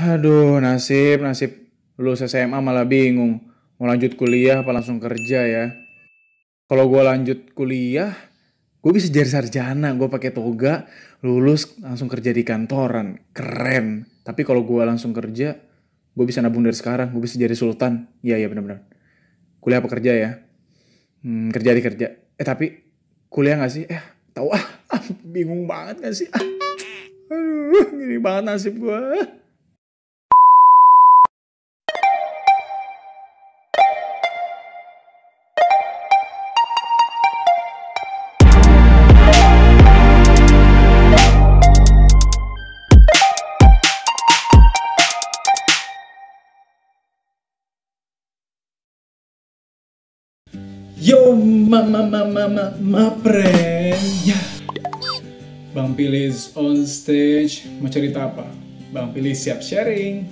Aduh, nasib lulus SMA malah bingung. Mau lanjut kuliah apa langsung kerja ya? Kalau gue lanjut kuliah, gue bisa jadi sarjana. Gue pakai toga, lulus langsung kerja di kantoran. Keren. Tapi kalau gue langsung kerja, gue bisa nabung dari sekarang. Gue bisa jadi sultan. Iya, iya benar-benar. Kuliah apa kerja ya? Kerja di kerja. Tapi kuliah gak sih? Tahu bingung banget gak sih? Aduh, gini banget nasib gue. Yo, ma friend. Ya. Bang Pilih is on stage. Mau cerita apa? Bang Pilih siap sharing.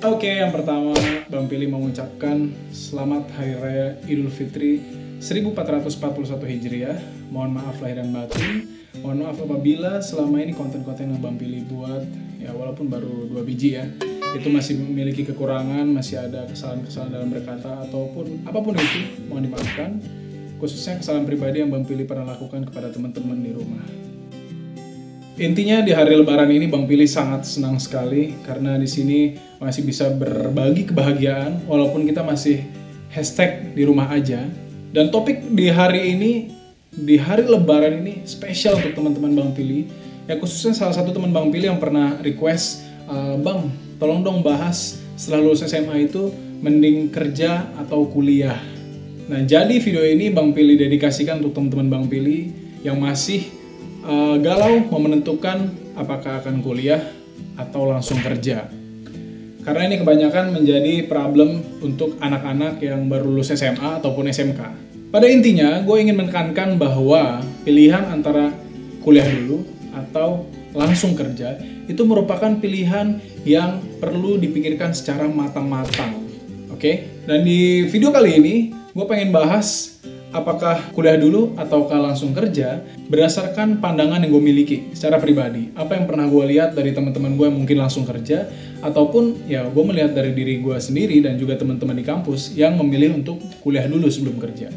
Oke, yang pertama Bang Pilih mengucapkan selamat Hari Raya Idul Fitri 1441 Hijriah. Mohon maaf lahir dan batin. Mohon maaf apabila selama ini konten-konten yang Bang Pilih buat, ya walaupun baru 2 biji ya, itu masih memiliki kekurangan, masih ada kesalahan-kesalahan dalam berkata ataupun apapun itu, mohon dimaafkan. Khususnya kesalahan pribadi yang Bang Pilih pernah lakukan kepada teman-teman di rumah. Intinya di hari Lebaran ini Bang Pilih sangat senang sekali karena di sini masih bisa berbagi kebahagiaan walaupun kita masih hashtag di rumah aja. Dan topik di hari ini, di hari Lebaran ini spesial untuk teman-teman Bang Pilih. Ya khususnya salah satu teman Bang Pilih yang pernah request, Bang, tolong dong bahas setelah lulus SMA itu mending kerja atau kuliah. Nah, jadi video ini Bang Pilih dedikasikan untuk teman-teman Bang Pilih yang masih galau mau menentukan apakah akan kuliah atau langsung kerja. Karena ini kebanyakan menjadi problem untuk anak-anak yang baru lulus SMA ataupun SMK. Pada intinya, gue ingin menekankan bahwa pilihan antara kuliah dulu atau langsung kerja itu merupakan pilihan yang perlu dipikirkan secara matang-matang. Oke? Dan di video kali ini gue pengen bahas apakah kuliah dulu ataukah langsung kerja berdasarkan pandangan yang gue miliki secara pribadi. Apa yang pernah gue lihat dari teman-teman gue yang mungkin langsung kerja ataupun ya gue melihat dari diri gue sendiri dan juga teman-teman di kampus yang memilih untuk kuliah dulu sebelum kerja.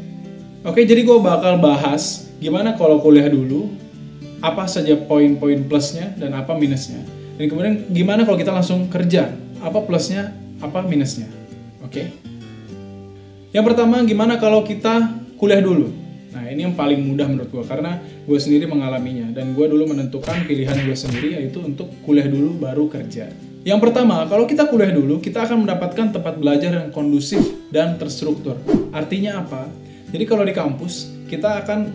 Oke, jadi gue bakal bahas gimana kalau kuliah dulu, apa saja poin-poin plusnya dan apa minusnya. Dan kemudian gimana kalau kita langsung kerja, apa plusnya, apa minusnya. Oke. Yang pertama, gimana kalau kita kuliah dulu? Nah, ini yang paling mudah menurut gue karena gue sendiri mengalaminya dan gue dulu menentukan pilihan gue sendiri yaitu untuk kuliah dulu baru kerja. Yang pertama, kalau kita kuliah dulu, kita akan mendapatkan tempat belajar yang kondusif dan terstruktur. Artinya apa? Jadi kalau di kampus, kita akan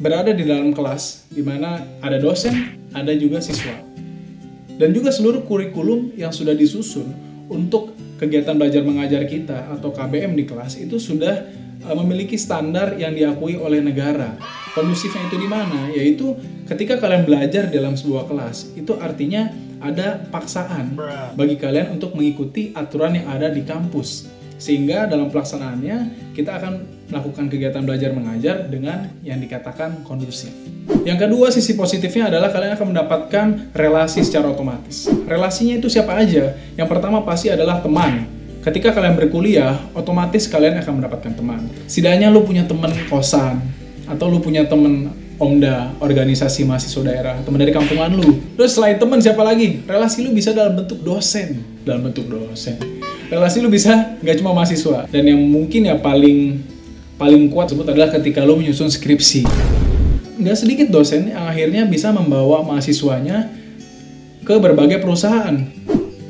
berada di dalam kelas di mana ada dosen, ada juga siswa. Dan juga seluruh kurikulum yang sudah disusun untuk kegiatan belajar mengajar kita atau KBM di kelas itu sudah memiliki standar yang diakui oleh negara. Kondusifnya itu di mana? Yaitu ketika kalian belajar dalam sebuah kelas, itu artinya ada paksaan bagi kalian untuk mengikuti aturan yang ada di kampus. Sehingga dalam pelaksanaannya kita akan melakukan kegiatan belajar mengajar dengan yang dikatakan kondusif. Yang kedua, sisi positifnya adalah kalian akan mendapatkan relasi secara otomatis. Relasinya itu siapa aja? Yang pertama pasti adalah teman. Ketika kalian berkuliah, otomatis kalian akan mendapatkan teman. Setidaknya lu punya teman kosan, atau lu punya teman OMDA, organisasi mahasiswa daerah, teman dari kampungan lu. Terus selain teman siapa lagi? Relasi lu bisa dalam bentuk dosen. Relasi lu bisa nggak cuma mahasiswa. Dan yang mungkin ya paling kuat sebut adalah ketika lu menyusun skripsi. Nggak sedikit dosen yang akhirnya bisa membawa mahasiswanya ke berbagai perusahaan.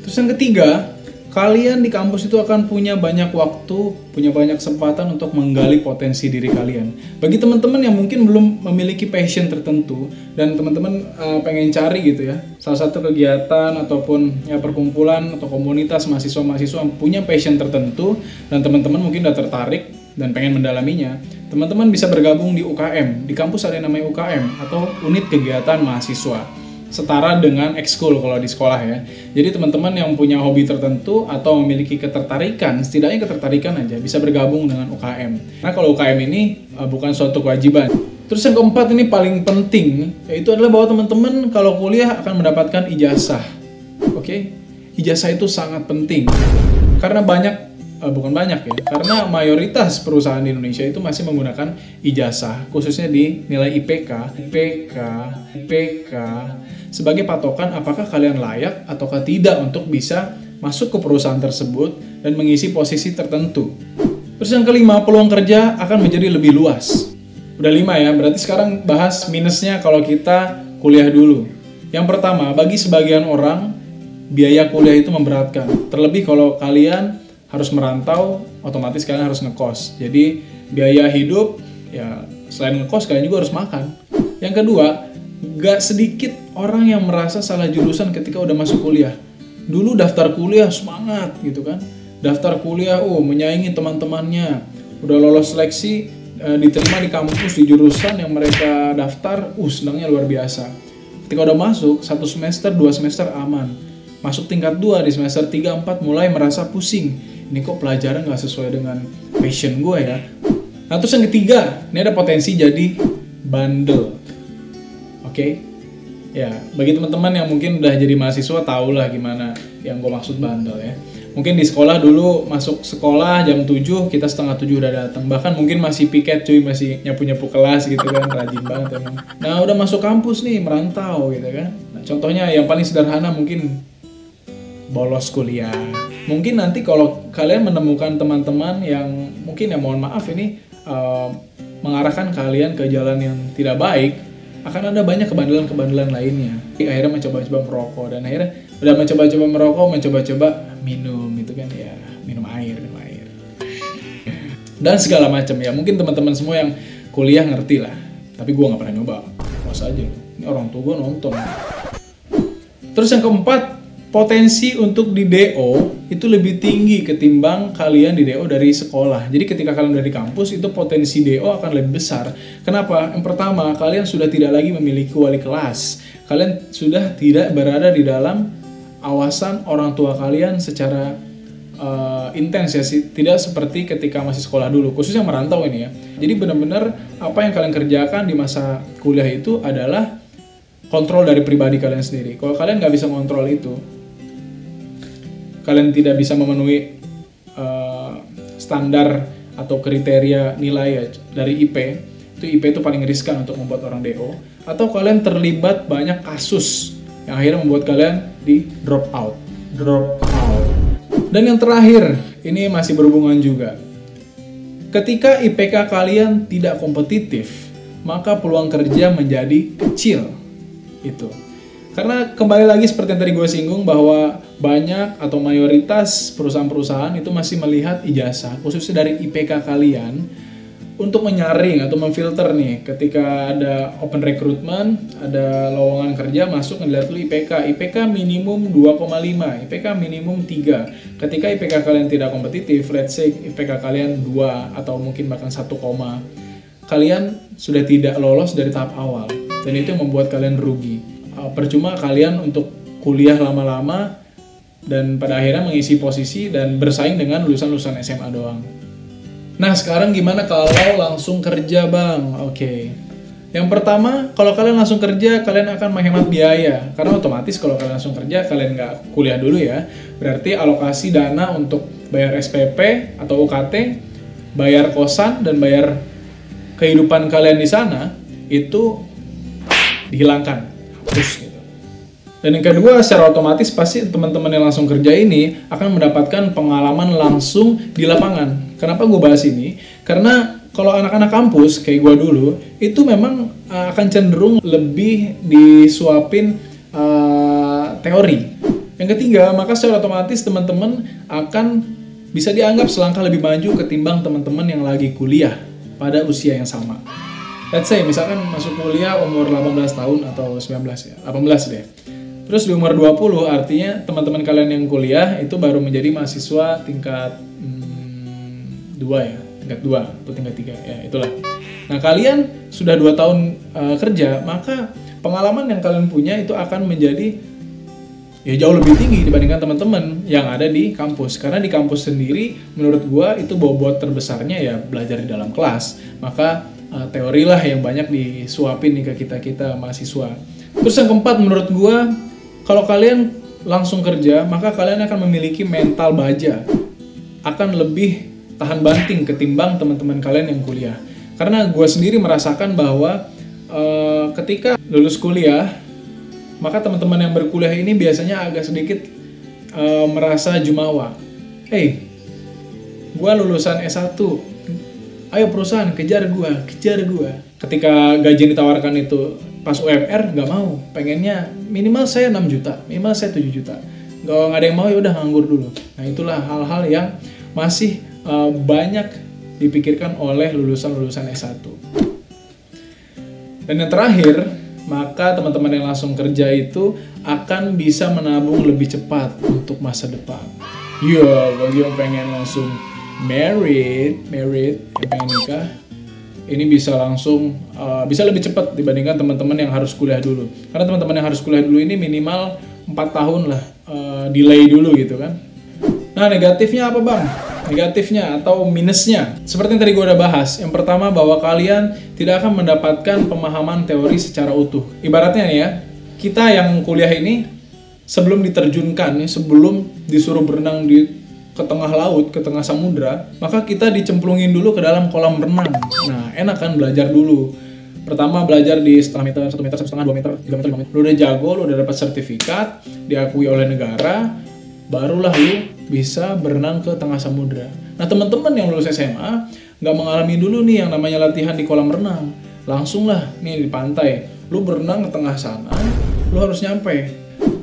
Terus yang ketiga, kalian di kampus itu akan punya banyak waktu, punya banyak kesempatan untuk menggali potensi diri kalian. Bagi teman-teman yang mungkin belum memiliki passion tertentu dan teman-teman pengen cari gitu ya, salah satu kegiatan ataupun ya perkumpulan atau komunitas mahasiswa-mahasiswa yang punya passion tertentu dan teman-teman mungkin udah tertarik dan pengen mendalaminya, teman-teman bisa bergabung di UKM. Di kampus ada yang namanya UKM atau Unit Kegiatan Mahasiswa. Setara dengan ekskul kalau di sekolah ya. Jadi teman-teman yang punya hobi tertentu atau memiliki ketertarikan, setidaknya ketertarikan aja, bisa bergabung dengan UKM. Nah kalau UKM ini bukan suatu kewajiban. Terus yang keempat ini paling penting, yaitu adalah bahwa teman-teman kalau kuliah akan mendapatkan ijazah. Oke? Ijazah itu sangat penting. Karena karena mayoritas perusahaan di Indonesia itu masih menggunakan ijazah, khususnya di nilai IPK sebagai patokan apakah kalian layak ataukah tidak untuk bisa masuk ke perusahaan tersebut dan mengisi posisi tertentu. Terus yang kelima, peluang kerja akan menjadi lebih luas. Udah 5 ya, berarti sekarang bahas minusnya kalau kita kuliah dulu. Yang pertama, bagi sebagian orang, biaya kuliah itu memberatkan. Terlebih kalau kalian harus merantau, otomatis kalian harus ngekos. Jadi biaya hidup, ya selain ngekos kalian juga harus makan. Yang kedua, gak sedikit orang yang merasa salah jurusan ketika udah masuk kuliah. Dulu daftar kuliah semangat gitu kan. Daftar kuliah, menyaingi teman-temannya. Udah lolos seleksi, diterima di kampus, di jurusan yang mereka daftar, senangnya luar biasa. Ketika udah masuk, 1 semester, 2 semester aman. Masuk tingkat 2, di semester 3, 4 mulai merasa pusing. Ini kok pelajaran gak sesuai dengan passion gue ya. Nah terus yang ketiga, ini ada potensi jadi bandel. Oke? Ya, bagi teman-teman yang mungkin udah jadi mahasiswa tau lah gimana yang gue maksud bandel ya. Mungkin di sekolah dulu masuk sekolah jam 7, kita setengah 7 udah datang. Bahkan mungkin masih piket cuy, masih nyapu-nyapu kelas gitu kan, rajin banget emang. Nah udah masuk kampus nih, merantau gitu kan. Nah, contohnya yang paling sederhana mungkin bolos kuliah. Mungkin nanti kalau kalian menemukan teman-teman yang mungkin mohon maaf ini mengarahkan kalian ke jalan yang tidak baik, akan ada banyak kebandelan-kebandelan lainnya. Akhirnya mencoba-coba merokok dan akhirnya udah mencoba-coba merokok, mencoba-coba minum itu kan ya, minum air. Dan segala macam ya. Mungkin teman-teman semua yang kuliah ngerti lah. Tapi gue nggak pernah nyoba. Awas aja. Ini orang tua gue nonton. Terus yang keempat, potensi untuk di DO itu lebih tinggi ketimbang kalian di DO dari sekolah. Jadi ketika kalian udah di kampus, itu potensi DO akan lebih besar. Kenapa? Yang pertama, kalian sudah tidak lagi memiliki wali kelas. Kalian sudah tidak berada di dalam awasan orang tua kalian secara intens ya. Tidak seperti ketika masih sekolah dulu, khususnya merantau ini ya. Jadi benar-benar apa yang kalian kerjakan di masa kuliah itu adalah kontrol dari pribadi kalian sendiri. Kalau kalian nggak bisa kontrol itu, kalian tidak bisa memenuhi standar atau kriteria nilai ya, dari IP itu paling riskan untuk membuat orang DO. Atau kalian terlibat banyak kasus yang akhirnya membuat kalian di drop out. Dan yang terakhir, ini masih berhubungan juga. Ketika IPK kalian tidak kompetitif, maka peluang kerja menjadi kecil. Itu. Karena kembali lagi seperti yang tadi gue singgung bahwa banyak atau mayoritas perusahaan-perusahaan itu masih melihat ijazah, khususnya dari IPK kalian, untuk menyaring atau memfilter nih. Ketika ada open recruitment, ada lowongan kerja masuk, ngeliat dulu IPK minimum 2,5, IPK minimum 3. Ketika IPK kalian tidak kompetitif, let's say IPK kalian 2 atau mungkin bahkan 1, kalian sudah tidak lolos dari tahap awal. Dan itu membuat kalian rugi. Percuma kalian untuk kuliah lama-lama dan pada akhirnya mengisi posisi dan bersaing dengan lulusan-lulusan SMA doang. Nah sekarang gimana kalau langsung kerja bang? Oke. Yang pertama, kalau kalian langsung kerja, kalian akan menghemat biaya. Karena otomatis kalau kalian langsung kerja, kalian nggak kuliah dulu ya. Berarti alokasi dana untuk bayar SPP atau UKT, bayar kosan, dan bayar kehidupan kalian di sana, itu dihilangkan. Hapus gitu. Dan yang kedua, secara otomatis pasti teman-teman yang langsung kerja ini akan mendapatkan pengalaman langsung di lapangan. Kenapa gue bahas ini? Karena kalau anak-anak kampus kayak gue dulu, itu memang akan cenderung lebih disuapin teori. Yang ketiga, maka secara otomatis teman-teman akan bisa dianggap selangkah lebih maju ketimbang teman-teman yang lagi kuliah pada usia yang sama. Let's say misalkan masuk kuliah umur 18 tahun atau 19 ya, 18 deh. Terus di umur 20 artinya teman-teman kalian yang kuliah itu baru menjadi mahasiswa tingkat 2 ya, tingkat 2 atau tingkat 3 ya, itulah. Nah, kalian sudah 2 tahun kerja, maka pengalaman yang kalian punya itu akan menjadi ya jauh lebih tinggi dibandingkan teman-teman yang ada di kampus. Karena di kampus sendiri menurut gua itu bobot terbesarnya ya belajar di dalam kelas. Maka teori lah yang banyak disuapin nih ke kita mahasiswa. Terus yang keempat, menurut gue, kalau kalian langsung kerja, maka kalian akan memiliki mental baja, akan lebih tahan banting ketimbang teman-teman kalian yang kuliah. Karena gue sendiri merasakan bahwa ketika lulus kuliah, maka teman-teman yang berkuliah ini biasanya agak sedikit merasa jumawa. Hey, gue lulusan S1, ayo perusahaan kejar gue. Ketika gaji yang ditawarkan itu pas UMR nggak mau, pengennya minimal saya 6 juta, minimal saya 7 juta. Nggak ada yang mau, ya udah nganggur dulu. Nah, itulah hal-hal yang masih banyak dipikirkan oleh lulusan-lulusan S1. Dan yang terakhir, maka teman-teman yang langsung kerja itu akan bisa menabung lebih cepat untuk masa depan. Ya, bagi yang pengen langsung married, yang pengen nikah, ini bisa langsung bisa lebih cepat dibandingkan teman-teman yang harus kuliah dulu. Karena teman-teman yang harus kuliah dulu ini minimal 4 tahun lah delay dulu gitu kan. Nah, negatifnya apa bang? Negatifnya atau minusnya, seperti yang tadi gue udah bahas. Yang pertama, bahwa kalian tidak akan mendapatkan pemahaman teori secara utuh. Ibaratnya ya, kita yang kuliah ini sebelum diterjunkan, sebelum disuruh berenang ke tengah laut, ke tengah samudra, maka kita dicemplungin dulu ke dalam kolam renang. Nah, enak kan belajar dulu. Pertama belajar di setengah meter, 1 meter, 1,5 meter, 2 meter, 5 meter. Lu udah jago, lu udah dapat sertifikat, diakui oleh negara, barulah lu bisa berenang ke tengah samudra. Nah, teman-teman yang lulus SMA nggak mengalami dulu nih yang namanya latihan di kolam renang. Langsung lah nih di pantai, lu berenang ke tengah sana, lu harus nyampe.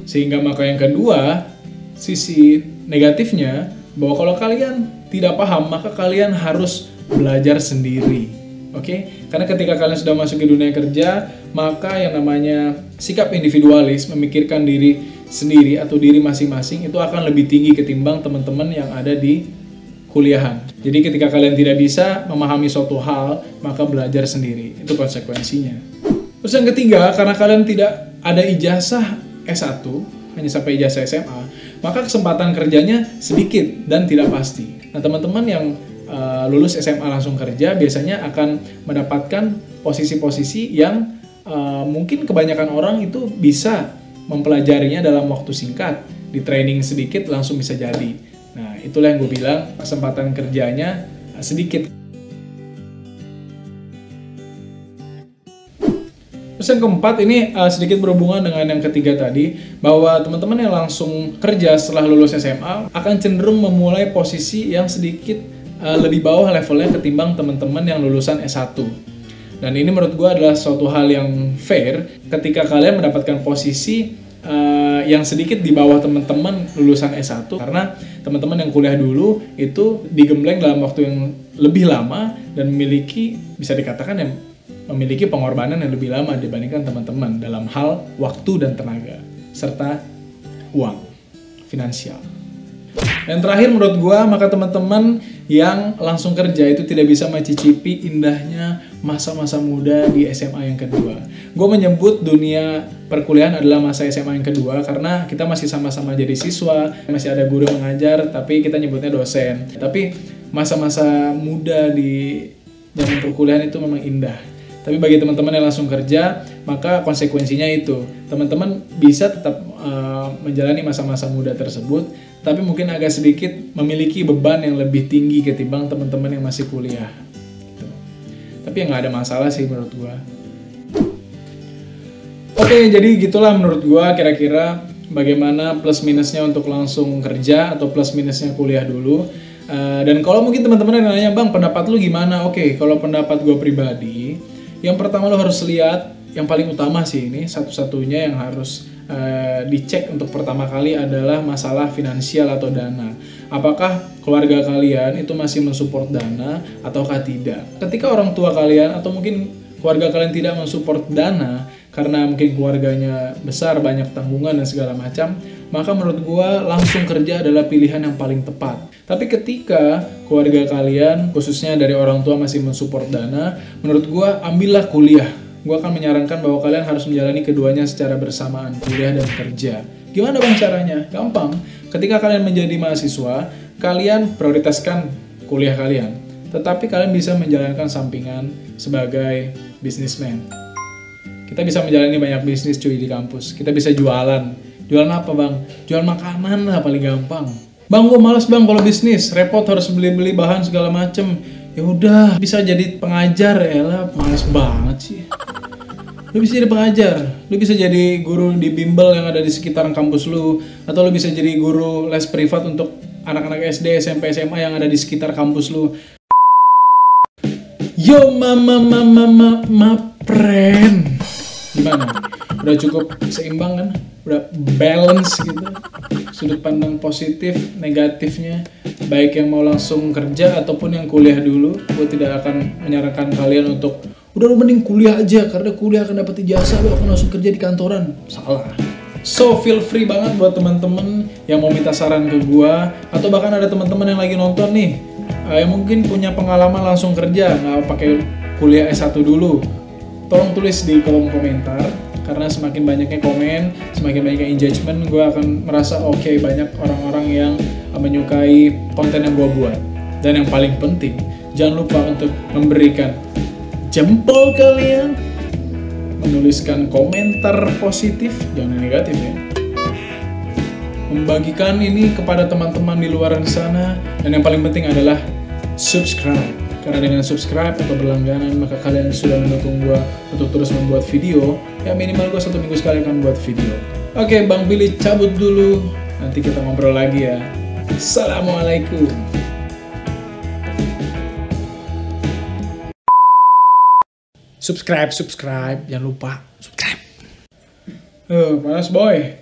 Sehingga maka yang kedua, sisi negatifnya, bahwa kalau kalian tidak paham, maka kalian harus belajar sendiri. Oke? Karena ketika kalian sudah masuk ke dunia kerja, maka yang namanya sikap individualis, memikirkan diri sendiri atau diri masing-masing itu akan lebih tinggi ketimbang teman-teman yang ada di kuliahan. Jadi ketika kalian tidak bisa memahami suatu hal, maka belajar sendiri. Itu konsekuensinya. Terus yang ketiga, karena kalian tidak ada ijazah S1, hanya sampai ijazah SMA, maka kesempatan kerjanya sedikit dan tidak pasti. Nah, teman-teman yang lulus SMA langsung kerja biasanya akan mendapatkan posisi-posisi yang mungkin kebanyakan orang itu bisa mempelajarinya dalam waktu singkat, di training sedikit langsung bisa jadi. Nah, itulah yang gue bilang, kesempatan kerjanya sedikit. Terus yang keempat, ini sedikit berhubungan dengan yang ketiga tadi, bahwa teman-teman yang langsung kerja setelah lulus SMA akan cenderung memulai posisi yang sedikit lebih bawah levelnya ketimbang teman-teman yang lulusan S1. Dan ini menurut gue adalah suatu hal yang fair ketika kalian mendapatkan posisi yang sedikit di bawah teman-teman lulusan S1, karena teman-teman yang kuliah dulu itu digembleng dalam waktu yang lebih lama dan memiliki, bisa dikatakan yang memiliki pengorbanan yang lebih lama dibandingkan teman-teman dalam hal waktu dan tenaga serta uang finansial. Dan terakhir menurut gue, maka teman-teman yang langsung kerja itu tidak bisa mencicipi indahnya masa-masa muda di SMA yang kedua. Gue menyebut dunia perkuliahan adalah masa SMA yang kedua karena kita masih sama-sama jadi siswa, masih ada guru mengajar, tapi kita nyebutnya dosen. Tapi masa-masa muda di zaman perkuliahan itu memang indah. Tapi bagi teman-teman yang langsung kerja, maka konsekuensinya itu, teman-teman bisa tetap menjalani masa-masa muda tersebut, tapi mungkin agak sedikit memiliki beban yang lebih tinggi ketimbang teman-teman yang masih kuliah. Gitu. Tapi ya nggak ada masalah sih menurut gua. Oke, jadi gitulah menurut gua kira-kira bagaimana plus minusnya untuk langsung kerja atau plus minusnya kuliah dulu. Dan kalau mungkin teman-teman yang nanya, bang pendapat lu gimana? Oke, kalau pendapat gua pribadi, yang pertama lo harus lihat, yang paling utama sih ini, satu-satunya yang harus dicek untuk pertama kali adalah masalah finansial atau dana. Apakah keluarga kalian itu masih mensupport dana ataukah tidak? Ketika orang tua kalian atau mungkin keluarga kalian tidak mensupport dana karena mungkin keluarganya besar, banyak tanggungan dan segala macam, maka menurut gua langsung kerja adalah pilihan yang paling tepat. Tapi ketika keluarga kalian, khususnya dari orang tua masih mensupport dana, menurut gua ambillah kuliah. Gua akan menyarankan bahwa kalian harus menjalani keduanya secara bersamaan, kuliah dan kerja. Gimana bang caranya? Gampang. Ketika kalian menjadi mahasiswa, kalian prioritaskan kuliah kalian. tetapi kalian bisa menjalankan sampingan sebagai businessman. Kita bisa menjalani banyak bisnis cuy di kampus. Kita bisa jualan. Jualan apa bang? Jual makanan lah paling gampang. Bang, gue males bang kalau bisnis, repot harus beli-beli bahan segala macem. Ya udah, bisa jadi pengajar ya lah, males banget sih. Lu bisa jadi pengajar, lu bisa jadi guru di bimbel yang ada di sekitar kampus lu, atau lu bisa jadi guru les privat untuk anak-anak SD, SMP, SMA yang ada di sekitar kampus lu. Yo mama friend. Gimana? Udah cukup seimbang kan? Udah balance gitu. Sudut pandang positif, negatifnya, baik yang mau langsung kerja ataupun yang kuliah dulu. Gue tidak akan menyarankan kalian untuk udah lu mending kuliah aja, karena kuliah akan dapat ijazah, lu akan langsung kerja di kantoran. Salah. So feel free banget buat teman-teman yang mau minta saran ke gua, atau bahkan ada teman-teman yang lagi nonton nih yang mungkin punya pengalaman langsung kerja, nggak pakai kuliah S1 dulu. Tolong tulis di kolom komentar, karena semakin banyaknya komen, semakin banyaknya engagement, gue akan merasa oke, banyak orang-orang yang menyukai konten yang gue buat. Dan yang paling penting, jangan lupa untuk memberikan jempol kalian, menuliskan komentar positif, jangan negatif ya. Membagikan ini kepada teman-teman di luar sana, dan yang paling penting adalah subscribe. Karena dengan subscribe atau berlangganan, maka kalian sudah mendukung gue untuk terus membuat video. Ya minimal gue 1 minggu sekali akan buat video. Oke, Bang Billy cabut dulu. Nanti kita ngobrol lagi ya. Assalamualaikum. Subscribe, jangan lupa subscribe. Panas boy.